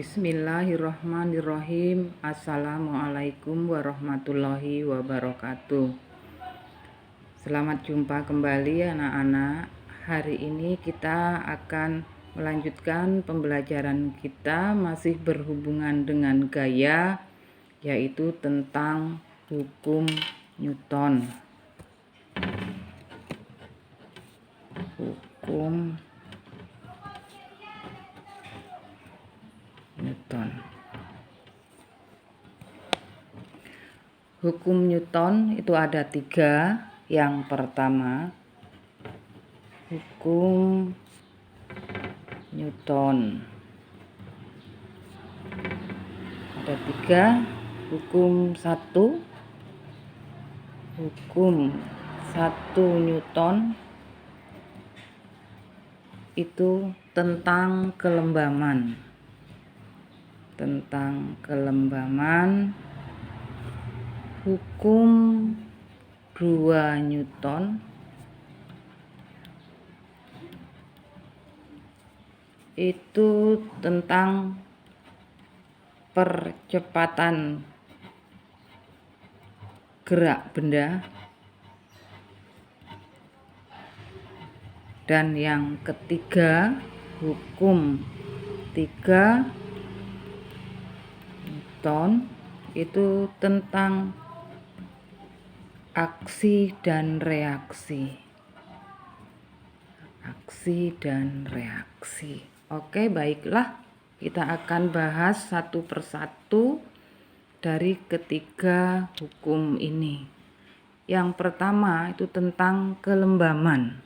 Bismillahirrahmanirrahim. Assalamualaikum warahmatullahi wabarakatuh. Selamat jumpa kembali anak-anak. Hari ini kita akan melanjutkan pembelajaran kita, masih berhubungan dengan gaya, yaitu tentang hukum Newton. Hukum Newton. Hukum Newton itu ada 3. Yang pertama, hukum Newton. Ada 3. Hukum 1. Hukum 1 Newton itu tentang kelembaman. Hukum 2 Newton itu tentang percepatan gerak benda. Dan yang ketiga, hukum 3 Newton itu tentang aksi dan reaksi. Oke, baiklah, kita akan bahas satu persatu dari ketiga hukum ini. Yang pertama itu tentang kelembaman.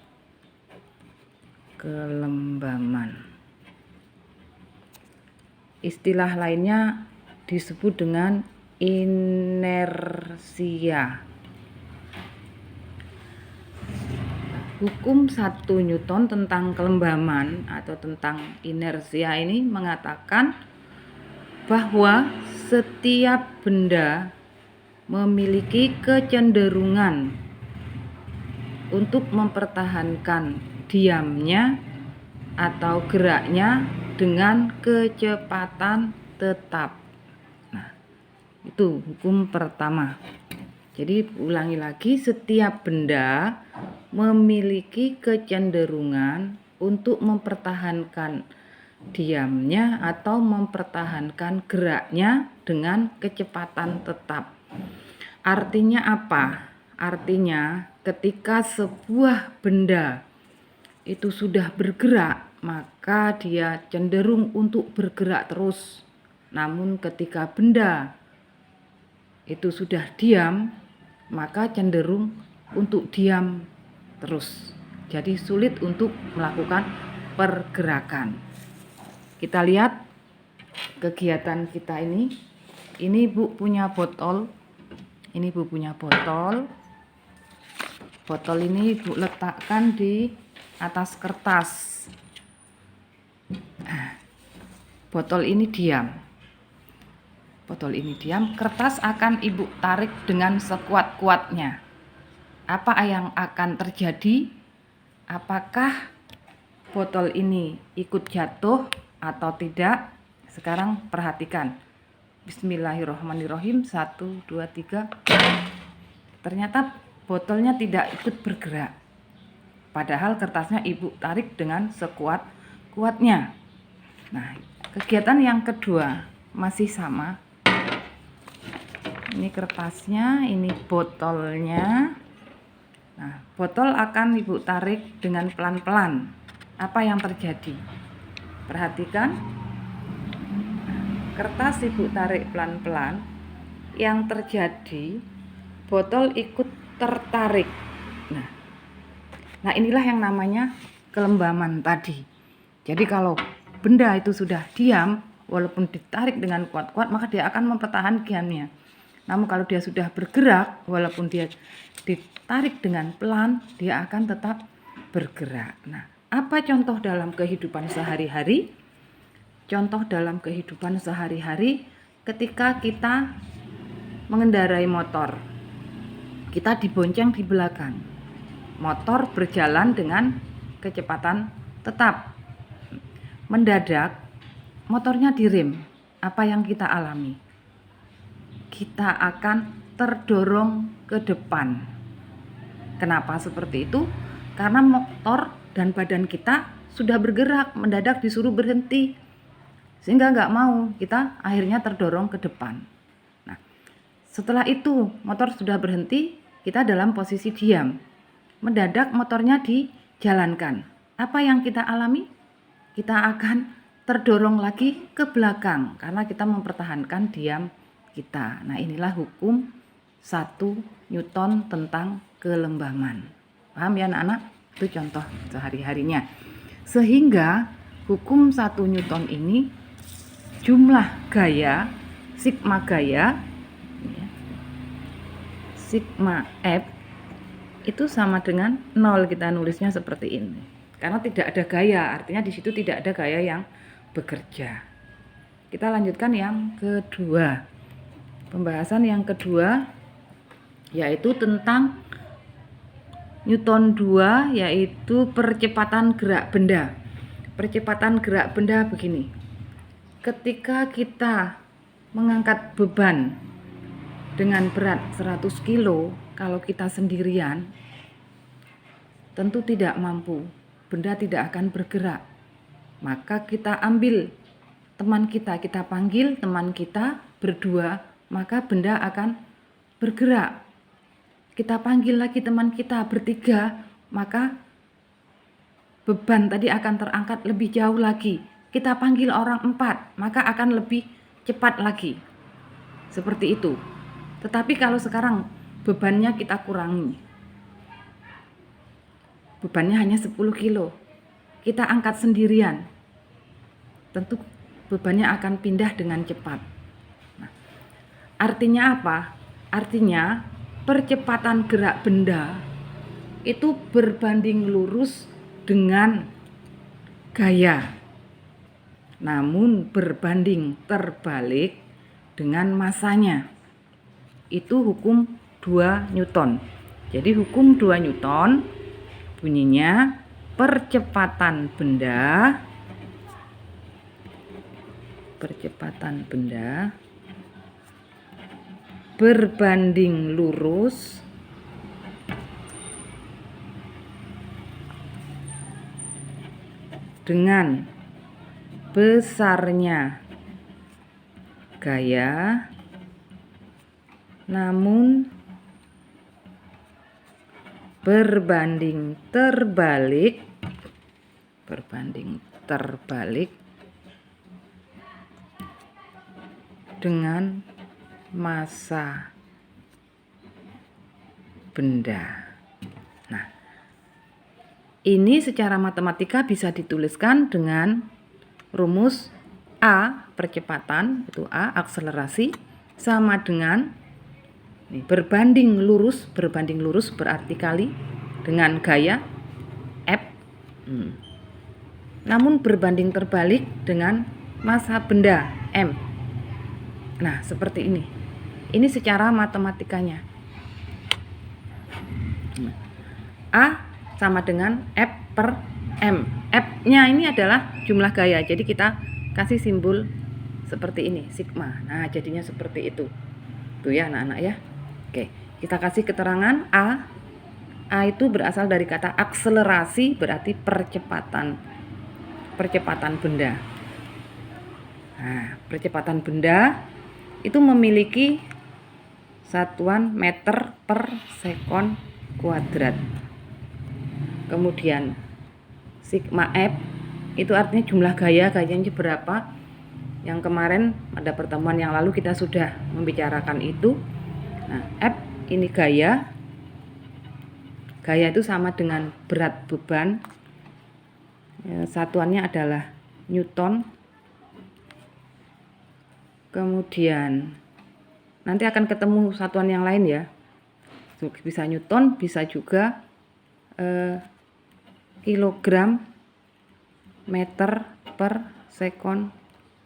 Istilah lainnya disebut dengan inersia. Hukum 1 Newton tentang kelembaman atau tentang inersia ini mengatakan bahwa setiap benda memiliki kecenderungan untuk mempertahankan diamnya atau geraknya dengan kecepatan tetap. Nah, itu hukum pertama. Jadi ulangi lagi, setiap benda memiliki kecenderungan untuk mempertahankan diamnya atau mempertahankan geraknya dengan kecepatan tetap. Artinya apa? Artinya ketika sebuah benda itu sudah bergerak, maka dia cenderung untuk bergerak terus. Namun ketika benda itu sudah diam, maka cenderung untuk diam terus. Jadi sulit untuk melakukan pergerakan. Kita lihat kegiatan kita ini. Ini Bu punya botol. Botol ini Ibu letakkan di atas kertas. Botol ini diam. Kertas akan Ibu tarik dengan sekuat-kuatnya. Apa yang akan terjadi? Apakah botol ini ikut jatuh atau tidak? Sekarang perhatikan. Bismillahirrahmanirrahim. 1, 2, 3. Ternyata botolnya tidak ikut bergerak. Padahal kertasnya Ibu tarik dengan sekuat-kuatnya. Nah, kegiatan yang kedua masih sama. Ini kertasnya, ini botolnya. Nah, botol akan Ibu tarik dengan pelan-pelan. Apa yang terjadi? Perhatikan. Kertas Ibu tarik pelan-pelan. Yang terjadi, botol ikut tertarik. Nah, inilah yang namanya kelembaman tadi. Jadi kalau benda itu sudah diam, walaupun ditarik dengan kuat-kuat, maka dia akan mempertahankannya. Namun kalau dia sudah bergerak, walaupun dia ditarik dengan pelan, dia akan tetap bergerak. Nah, apa contoh dalam kehidupan sehari-hari? Contoh dalam kehidupan sehari-hari ketika kita mengendarai motor. Kita dibonceng di belakang. Motor berjalan dengan kecepatan tetap. Mendadak motornya direm, apa yang kita alami? Kita akan terdorong ke depan. Kenapa seperti itu? Karena motor dan badan kita sudah bergerak, mendadak disuruh berhenti, sehingga nggak mau, kita akhirnya terdorong ke depan. Nah, setelah itu motor sudah berhenti, kita dalam posisi diam. Mendadak motornya dijalankan. Apa yang kita alami? Kita akan terdorong lagi ke belakang karena kita mempertahankan diam kita. Nah, inilah hukum 1 Newton tentang kelembaman. Paham ya anak-anak? Itu contoh sehari-harinya. Sehingga hukum 1 Newton ini jumlah gaya, sigma gaya, sigma F itu sama dengan 0, kita nulisnya seperti ini. Karena tidak ada gaya, artinya di situ tidak ada gaya yang bekerja. Kita lanjutkan yang kedua. Pembahasan yang kedua yaitu tentang Newton 2, yaitu percepatan gerak benda. Percepatan gerak benda begini. Ketika kita mengangkat beban dengan berat 100 kilo, kalau kita sendirian tentu tidak mampu, benda tidak akan bergerak. Maka kita ambil teman kita panggil teman kita berdua, maka benda akan bergerak. Kita panggil lagi teman kita bertiga, maka beban tadi akan terangkat lebih jauh lagi. Kita panggil orang 4, maka akan lebih cepat lagi. Seperti itu. Tetapi kalau sekarang bebannya kita kurangi. Bebannya hanya 10 kilo. Kita angkat sendirian. Tentu bebannya akan pindah dengan cepat. Nah, artinya apa? Artinya percepatan gerak benda itu berbanding lurus dengan gaya, namun berbanding terbalik dengan masanya. Itu hukum 2 Newton. Jadi hukum 2 Newton bunyinya percepatan benda berbanding lurus dengan besarnya gaya, namun berbanding terbalik dengan massa benda. Nah, ini secara matematika bisa dituliskan dengan rumus A percepatan, itu A akselerasi, sama dengan berbanding lurus berarti kali dengan gaya F, namun berbanding terbalik dengan massa benda M. Nah, seperti ini. Ini secara matematikanya. A sama dengan F per M. F-nya ini adalah jumlah gaya. Jadi kita kasih simbol seperti ini, sigma. Nah, jadinya seperti itu. Tuh ya anak-anak ya. Oke, kita kasih keterangan A. A itu berasal dari kata akselerasi, berarti percepatan benda. Nah, percepatan benda itu memiliki satuan meter per sekon kuadrat. Kemudian sigma F itu artinya jumlah gayanya berapa. Yang kemarin pada pertemuan yang lalu kita sudah membicarakan itu. Nah, F ini gaya itu sama dengan berat beban. Satuannya adalah Newton. Kemudian nanti akan ketemu satuan yang lain ya. Bisa Newton, bisa juga kilogram meter per sekon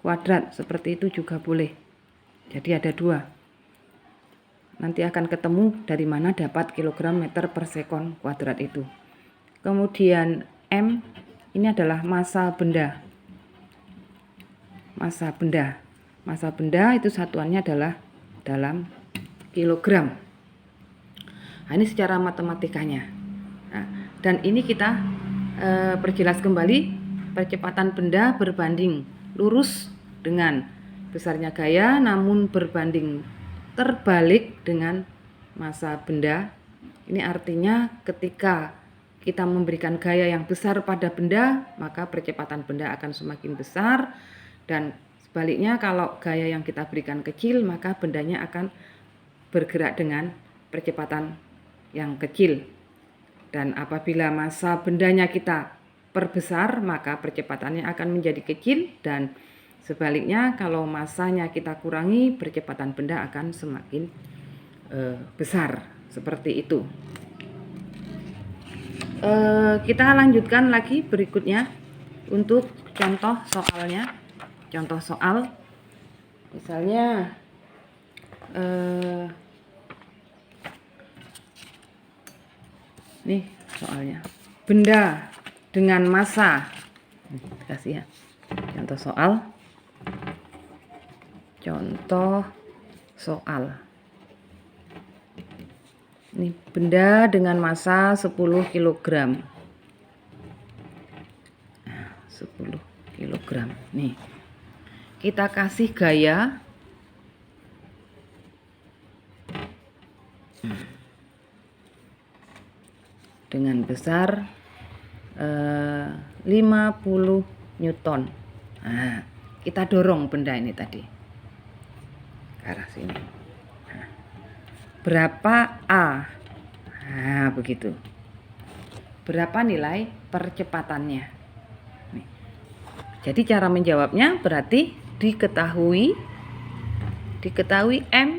kuadrat, seperti itu juga boleh. Jadi ada 2. Nanti akan ketemu dari mana dapat kilogram meter per sekon kuadrat itu. Kemudian M ini adalah massa benda. massa benda. Massa benda itu satuannya adalah dalam kilogram. Nah, ini secara matematikanya. Nah, dan ini kita perjelas kembali, percepatan benda berbanding lurus dengan besarnya gaya, namun berbanding terbalik dengan massa benda. Ini artinya ketika kita memberikan gaya yang besar pada benda, maka percepatan benda akan semakin besar, dan sebaliknya kalau gaya yang kita berikan kecil, maka bendanya akan bergerak dengan percepatan yang kecil. Dan apabila massa bendanya kita perbesar, maka percepatannya akan menjadi kecil, dan sebaliknya kalau massanya kita kurangi, percepatan benda akan semakin besar. Seperti itu. Kita lanjutkan lagi berikutnya untuk contoh soalnya. Contoh soal, misalnya nih soalnya, benda dengan massa, kasih ya contoh soal. Contoh soal, ini benda dengan massa 10 kg. 10 kg. Nih, kita kasih gaya dengan besar 50 Newton. Nah, kita dorong benda ini tadi ke arah sini. Nah, berapa A? Nah, begitu. Berapa nilai percepatannya? Nih. Jadi cara menjawabnya berarti diketahui M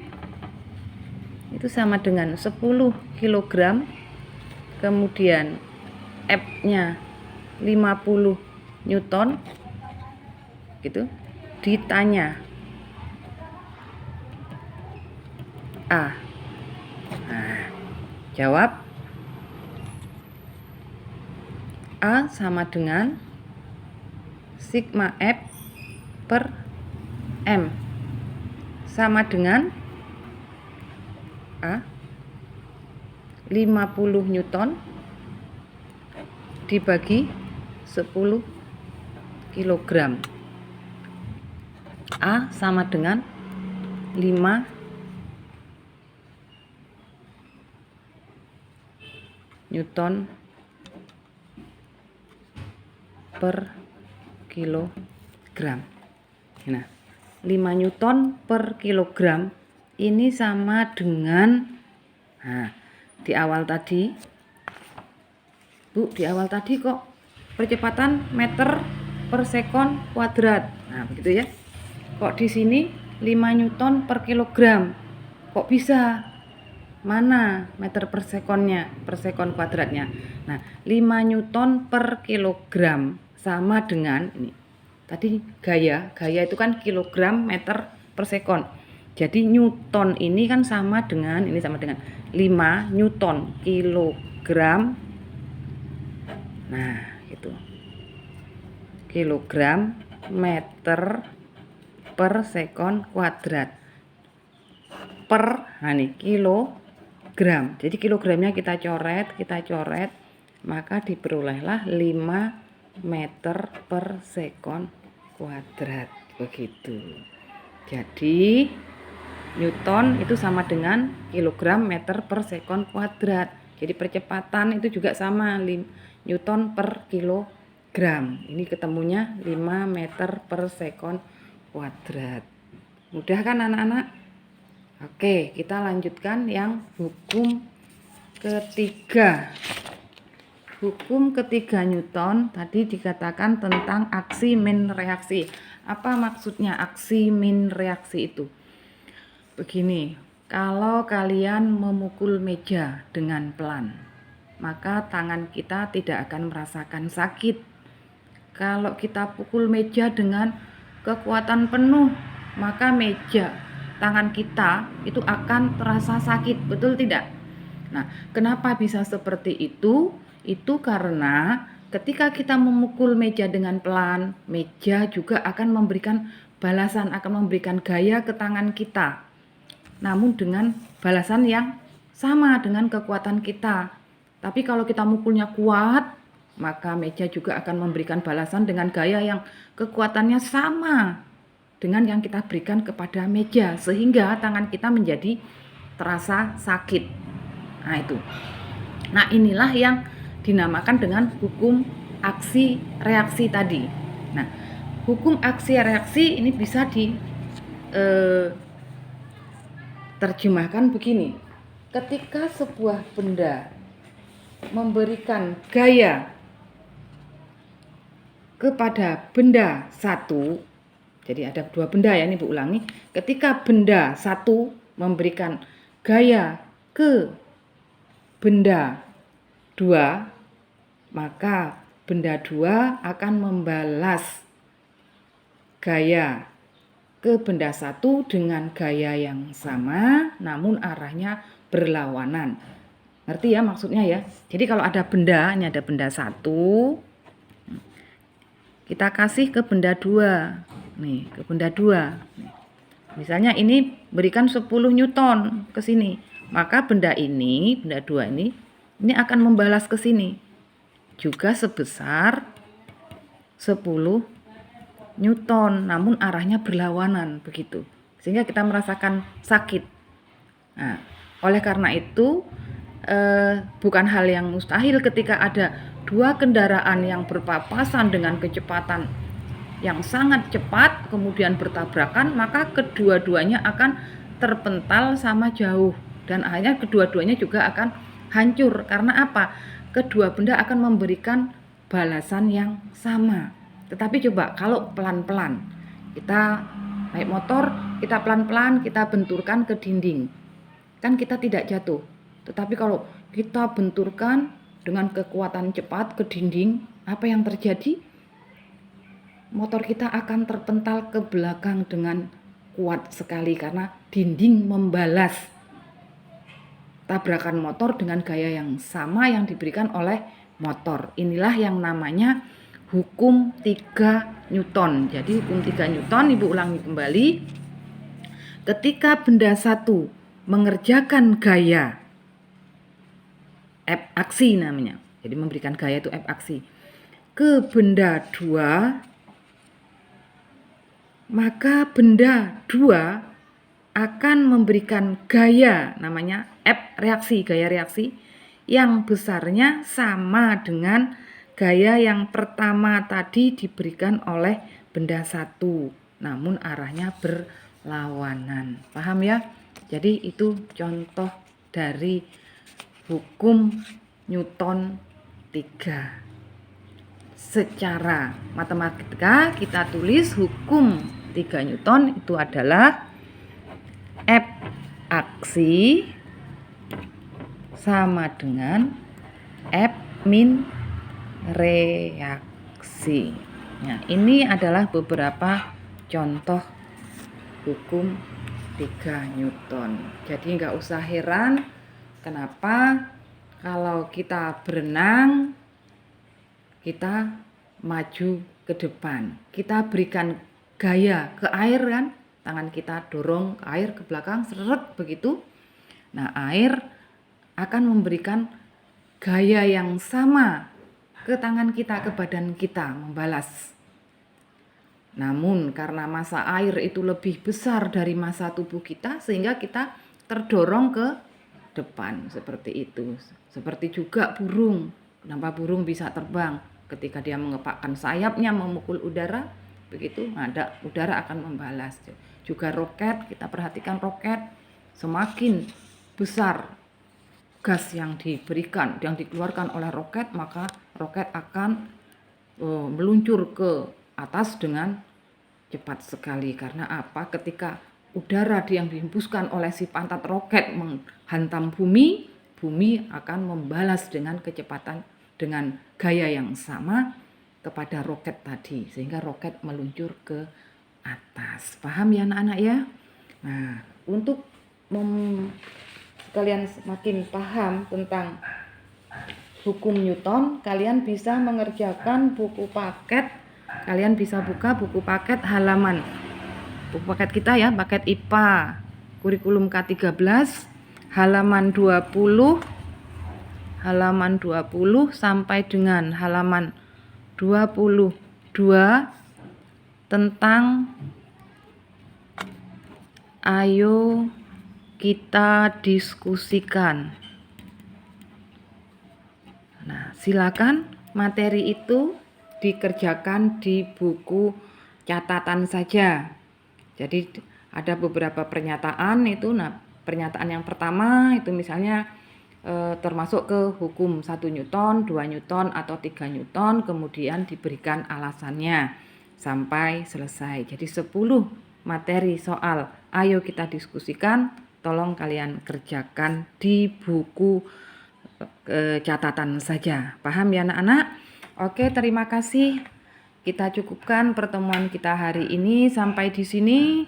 itu sama dengan 10 kg, kemudian F-nya 50 Newton gitu, ditanya A. Nah, jawab A sama dengan sigma F per M sama dengan A 50 Newton dibagi 10 kg. A sama dengan 5 Newton per kilogram. Nah, 5 Newton per kilogram ini sama dengan, nah, di awal tadi, Bu, di awal tadi kok percepatan meter per sekon kuadrat. Nah, begitu ya. Kok di sini 5 Newton per kilogram? Kok bisa? Mana meter per sekonnya, per sekon kuadratnya? Nah, 5 Newton per kilogram sama dengan ini. Tadi gaya itu kan kilogram meter per sekon. Jadi Newton ini kan sama dengan, ini sama dengan 5 Newton kilogram. Nah, itu. Kilogram meter per sekon kuadrat. Nah nih, kilogram. Jadi kilogramnya kita coret, maka diperolehlah 5 meter per sekon kuadrat. Begitu. Jadi Newton itu sama dengan kilogram meter per sekon kuadrat. Jadi percepatan itu juga sama, Newton per kilogram. Ini ketemunya 5 meter per sekon kuadrat. Mudah kan anak-anak? Oke, kita lanjutkan yang hukum ketiga. Hukum ketiga Newton tadi dikatakan tentang aksi min reaksi. Apa maksudnya aksi min reaksi itu? Begini, kalau kalian memukul meja dengan pelan, maka tangan kita tidak akan merasakan sakit. Kalau kita pukul meja dengan kekuatan penuh, maka tangan kita itu akan terasa sakit, betul tidak? Nah, kenapa bisa seperti itu? Itu karena ketika kita memukul meja dengan pelan, meja juga akan memberikan balasan, akan memberikan gaya ke tangan kita. Namun dengan balasan yang sama dengan kekuatan kita. Tapi kalau kita mukulnya kuat, maka meja juga akan memberikan balasan dengan gaya yang kekuatannya sama dengan yang kita berikan kepada meja, sehingga tangan kita menjadi terasa sakit. Nah itu. Nah inilah yang dinamakan dengan hukum aksi reaksi tadi. Nah hukum aksi reaksi ini bisa terjemahkan begini. Ketika sebuah benda memberikan gaya kepada benda satu, jadi ada dua benda ya, ini Bu ulangi. Ketika benda satu memberikan gaya ke benda dua, maka benda dua akan membalas gaya ke benda satu dengan gaya yang sama, namun arahnya berlawanan. Ngerti ya maksudnya ya? Jadi kalau ada benda, ini ada benda satu, kita kasih ke benda dua. Nih, ke benda dua. Misalnya ini berikan 10 Newton ke sini. Maka benda ini, benda dua ini akan membalas ke sini. Juga sebesar 10 Newton, namun arahnya berlawanan begitu. Sehingga kita merasakan sakit. Nah, oleh karena itu bukan hal yang mustahil ketika ada dua kendaraan yang berpapasan dengan kecepatan yang sangat cepat kemudian bertabrakan, maka kedua-duanya akan terpental sama jauh dan akhirnya kedua-duanya juga akan hancur. Karena apa? Kedua benda akan memberikan balasan yang sama. Tetapi coba kalau pelan-pelan, kita naik motor, kita pelan-pelan, kita benturkan ke dinding, kan kita tidak jatuh. Tetapi kalau kita benturkan dengan kekuatan cepat ke dinding, apa yang terjadi? Motor kita akan terpental ke belakang dengan kuat sekali karena dinding membalas tabrakan motor dengan gaya yang sama yang diberikan oleh motor. Inilah yang namanya hukum 3 Newton. Jadi hukum 3 Newton, Ibu ulangi kembali. Ketika benda satu mengerjakan gaya F aksi namanya. Jadi memberikan gaya itu F aksi ke benda dua, maka benda dua akan memberikan gaya namanya F reaksi, gaya reaksi yang besarnya sama dengan gaya yang pertama tadi diberikan oleh benda satu, namun arahnya berlawanan. Paham ya? Jadi itu contoh dari hukum Newton 3. Secara matematika kita tulis hukum 3 Newton itu adalah F aksi sama dengan F min reaksi. Nah, ini adalah beberapa contoh hukum 3 Newton. Jadi nggak usah heran kenapa kalau kita berenang kita maju ke depan. Kita berikan gaya ke air kan, tangan kita dorong ke air ke belakang, seret begitu. Nah, air akan memberikan gaya yang sama ke tangan kita, ke badan kita, membalas. Namun karena massa air itu lebih besar dari massa tubuh kita, sehingga kita terdorong ke depan seperti itu. Seperti juga burung. Kenapa burung bisa terbang? Ketika dia mengepakkan sayapnya memukul udara, begitu ada udara akan membalas. Juga roket, kita perhatikan roket, semakin besar gas yang diberikan, yang dikeluarkan oleh roket, maka roket akan meluncur ke atas dengan cepat sekali. Karena apa? Ketika udara yang dihembuskan oleh si pantat roket menghantam bumi, bumi akan membalas dengan kecepatan, dengan gaya yang sama kepada roket tadi, sehingga roket meluncur ke atas. Paham ya anak-anak ya? Nah, untuk kalian semakin paham tentang hukum Newton, kalian bisa mengerjakan buku paket. Kalian bisa buka buku paket halaman buku paket kita ya, paket IPA kurikulum K13 halaman 20 sampai dengan halaman 22 tentang ayo kita diskusikan. Nah, silakan materi itu dikerjakan di buku catatan saja. Jadi ada beberapa pernyataan itu. Nah, pernyataan yang pertama itu misalnya termasuk ke hukum 1 Newton, 2 Newton atau 3 Newton, kemudian diberikan alasannya sampai selesai. Jadi 10 materi soal ayo kita diskusikan, tolong kalian kerjakan di buku catatan saja. Paham ya anak-anak? Oke, terima kasih. Kita cukupkan pertemuan kita hari ini sampai di sini.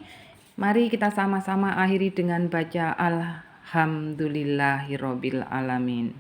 Mari kita sama-sama akhiri dengan baca Alhamdulillahirobbil alamin.